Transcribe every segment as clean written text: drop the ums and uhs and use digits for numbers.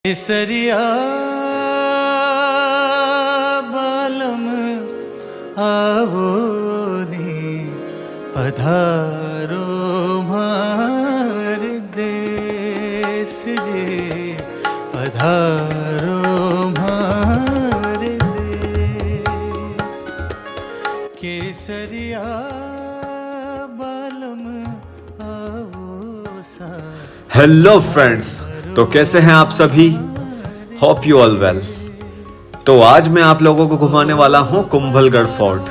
केसरिया बालम आवो नी पधारो मार देश जे पधारो मार देश केसरिया बालम आवो सा। हेलो फ्रेंड्स, तो कैसे हैं आप सभी? Hope you all well. तो आज मैं आप लोगों को घुमाने वाला हूं कुंभलगढ़ फोर्ट,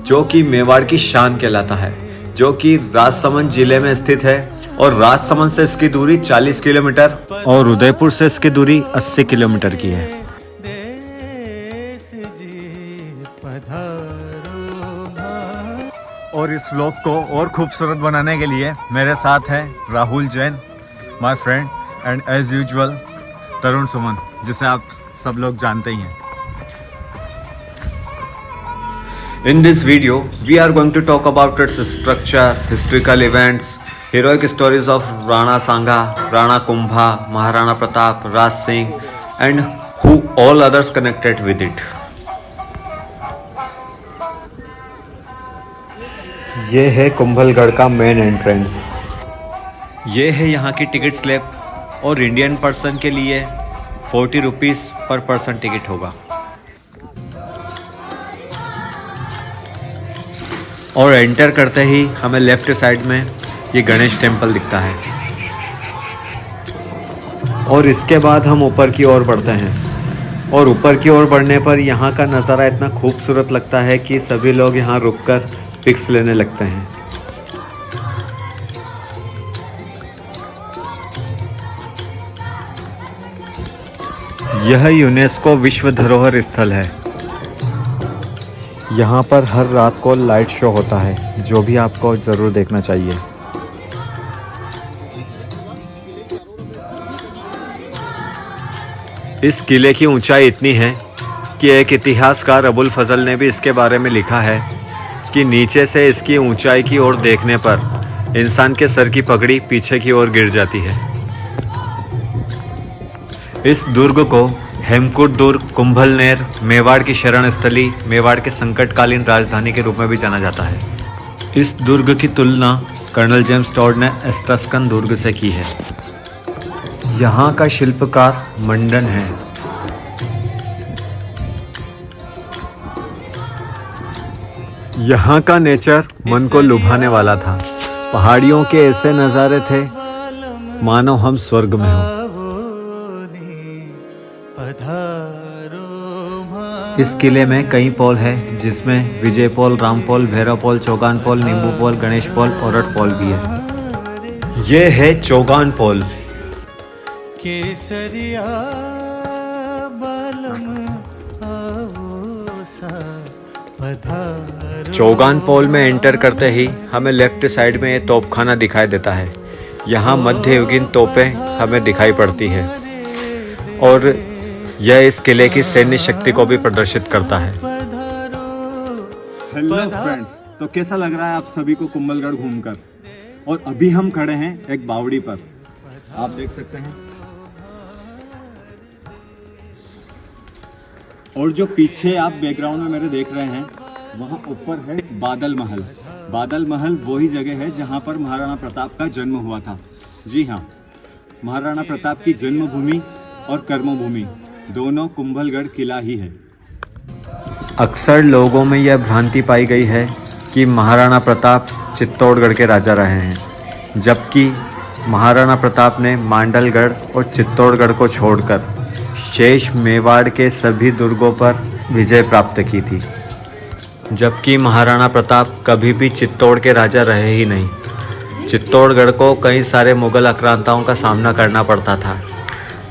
जो कि मेवाड़ की शान कहलाता है, जो कि राजसमंद जिले में स्थित है। और राजसमंद से इसकी दूरी 40 किलोमीटर और उदयपुर से इसकी दूरी 80 किलोमीटर की है। देश जी पधारो मार। और इस व्लॉग को और खूबसूरत बनाने के लिए मेरे साथ है Rahul Jain, my friend, and as usual Tarun Suman, जिसे आप सब लोग जानते ही हैं। In this video, we are going to talk about its structure, historical events, heroic stories of Rana Sangha, Rana Kumbha, Maharana Pratap, Raj Singh, and who all others connected with it. ये है कुंभलगढ़ का main entrance. ये है यहाँ की ticket slip, और Indian person के लिए 40 रुपीज़ पर पर्सन टिकट होगा। और एंटर करते ही हमें लेफ्ट साइड में ये गणेश टेम्पल दिखता है। और इसके बाद हम ऊपर की ओर बढ़ते हैं, और ऊपर की ओर बढ़ने पर यहाँ का नज़ारा इतना खूबसूरत लगता है कि सभी लोग यहाँ रुककर पिक्स लेने लगते हैं। यह यूनेस्को विश्व धरोहर स्थल है। यहाँ पर हर रात को लाइट शो होता है, जो भी आपको ज़रूर देखना चाहिए। इस किले की ऊंचाई इतनी है कि एक इतिहासकार अबुल फजल ने भी इसके बारे में लिखा है कि नीचे से इसकी ऊंचाई की ओर देखने पर इंसान के सर की पगड़ी पीछे की ओर गिर जाती है। इस दुर्ग को हेमकूट दुर्ग, कुंभलनेर, मेवाड़ की शरण स्थली, मेवाड़ के संकटकालीन राजधानी के रूप में भी जाना जाता है। इस दुर्ग की तुलना कर्नल जेम्स टॉड ने एस्ट्रस्कन दुर्ग से की है। यहाँ का शिल्पकार मंडन है। यहाँ का नेचर मन को लुभाने वाला था। पहाड़ियों के ऐसे नज़ारे थे मानो हम स्वर्ग में हों। इस किले में कई पोल है, जिसमें विजय पोल, राम पोल, भैरव पोल, चौगान पोल, नींबू पोल, गणेश पोल, औरट पोल भी है। ये है चौगान पोल। केसरिया बालम आवो सा पधारो। चौगान पोल में एंटर करते ही हमें लेफ्ट साइड में ये तोपखाना दिखाई देता है। यहाँ मध्ययुगीन तोपें हमें दिखाई पड़ती है, और यह इस किले की सैन्य शक्ति को भी प्रदर्शित करता है। हेलो फ्रेंड्स, तो कैसा लग रहा है आप सभी को कुंभलगढ़ घूमकर? और अभी हम खड़े हैं एक बावड़ी पर, आप देख सकते हैं। और जो पीछे आप बैकग्राउंड में मेरे देख रहे हैं, वहाँ ऊपर है बादल महल। बादल महल वही जगह है जहाँ पर महाराणा प्रताप का जन्म हुआ था। जी हाँ, महाराणा प्रताप की जन्मभूमि और कर्मभूमि दोनों कुंभलगढ़ किला ही है। अक्सर लोगों में यह भ्रांति पाई गई है कि महाराणा प्रताप चित्तौड़गढ़ के राजा रहे हैं, जबकि महाराणा प्रताप ने मांडलगढ़ और चित्तौड़गढ़ को छोड़कर शेष मेवाड़ के सभी दुर्गों पर विजय प्राप्त की थी। जबकि महाराणा प्रताप कभी भी चित्तौड़ के राजा रहे ही नहीं। चित्तौड़गढ़ को कई सारे मुगल आक्रांताओं का सामना करना पड़ता था।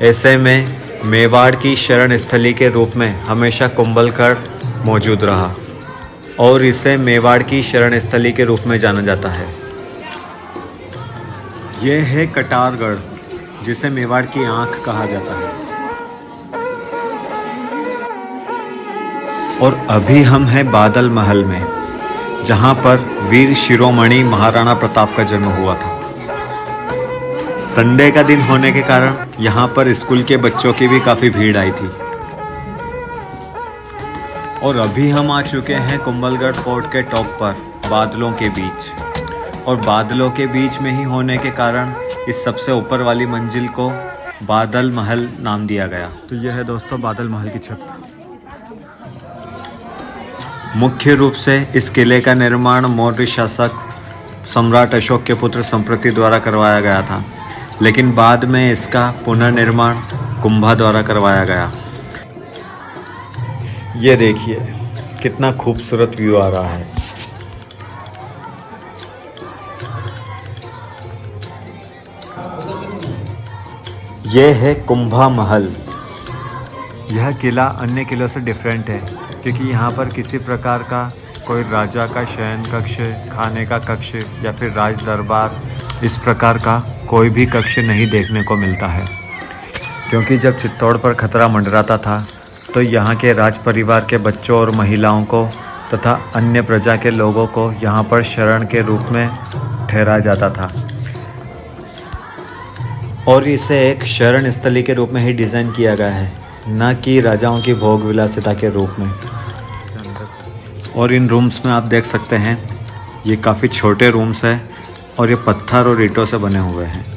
ऐसे में मेवाड़ की शरण स्थली के रूप में हमेशा कुंभलगढ़ मौजूद रहा, और इसे मेवाड़ की शरण स्थली के रूप में जाना जाता है। यह है कटारगढ़, जिसे मेवाड़ की आंख कहा जाता है। और अभी हम हैं बादल महल में, जहां पर वीर शिरोमणि महाराणा प्रताप का जन्म हुआ था। संडे का दिन होने के कारण यहाँ पर स्कूल के बच्चों की भी काफ़ी भीड़ आई थी। और अभी हम आ चुके हैं कुंभलगढ़ फोर्ट के टॉप पर, बादलों के बीच। और बादलों के बीच में ही होने के कारण इस सबसे ऊपर वाली मंजिल को बादल महल नाम दिया गया। तो यह है दोस्तों बादल महल की छत। मुख्य रूप से इस किले का निर्माण मौर्य शासक सम्राट अशोक के पुत्र संप्रति द्वारा करवाया गया था, लेकिन बाद में इसका पुनर्निर्माण कुंभा द्वारा करवाया गया। ये देखिए कितना खूबसूरत व्यू आ रहा है। यह है कुंभा महल। यह किला अन्य किलों से डिफरेंट है क्योंकि यहाँ पर किसी प्रकार का कोई राजा का शयन कक्ष, खाने का कक्ष या फिर राज दरबार इस प्रकार का कोई भी कक्ष नहीं देखने को मिलता है। क्योंकि जब चित्तौड़ पर खतरा मंडराता था तो यहाँ के राज परिवार के बच्चों और महिलाओं को तथा अन्य प्रजा के लोगों को यहाँ पर शरण के रूप में ठहराया जाता था और इसे एक शरण स्थली के रूप में ही डिज़ाइन किया गया है, न कि राजाओं की भोग विलासिता के रूप में। और इन रूम्स में आप देख सकते हैं ये काफ़ी छोटे रूम्स हैं और ये पत्थर और ईंटों से बने हुए हैं।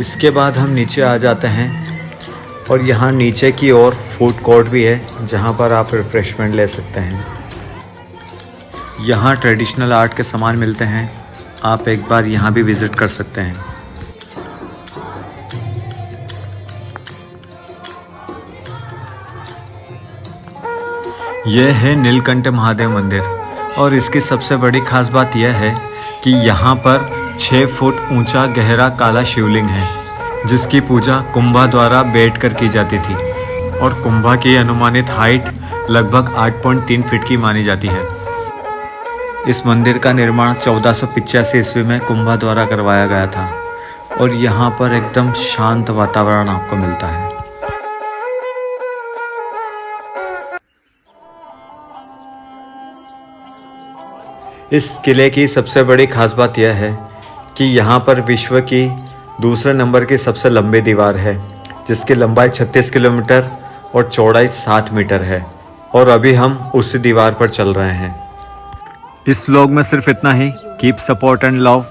इसके बाद हम नीचे आ जाते हैं और यहाँ नीचे की ओर फूड कोर्ट भी है जहाँ पर आप रिफ्रेशमेंट ले सकते हैं। यहाँ ट्रेडिशनल आर्ट के सामान मिलते हैं, आप एक बार यहाँ भी विज़िट कर सकते हैं। यह है नीलकंठ महादेव मंदिर और इसकी सबसे बड़ी खास बात यह है कि यहाँ पर 6 फुट ऊंचा गहरा काला शिवलिंग है जिसकी पूजा कुंभा द्वारा बैठकर की जाती थी और कुंभा की अनुमानित हाइट लगभग 8.3 फीट की मानी जाती है। इस मंदिर का निर्माण 1485 ईस्वी में कुंभा द्वारा करवाया गया था और यहाँ पर एकदम शांत वातावरण आपको मिलता है। इस किले की सबसे बड़ी खास बात यह है कि यहाँ पर विश्व की दूसरे नंबर की सबसे लंबी दीवार है जिसकी लंबाई 36 किलोमीटर और चौड़ाई 7 मीटर है और अभी हम उसी दीवार पर चल रहे हैं। इस व्लॉग में सिर्फ इतना ही। Keep support and love.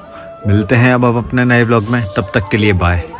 मिलते हैं अब अपने नए व्लॉग में, तब तक के लिए बाय।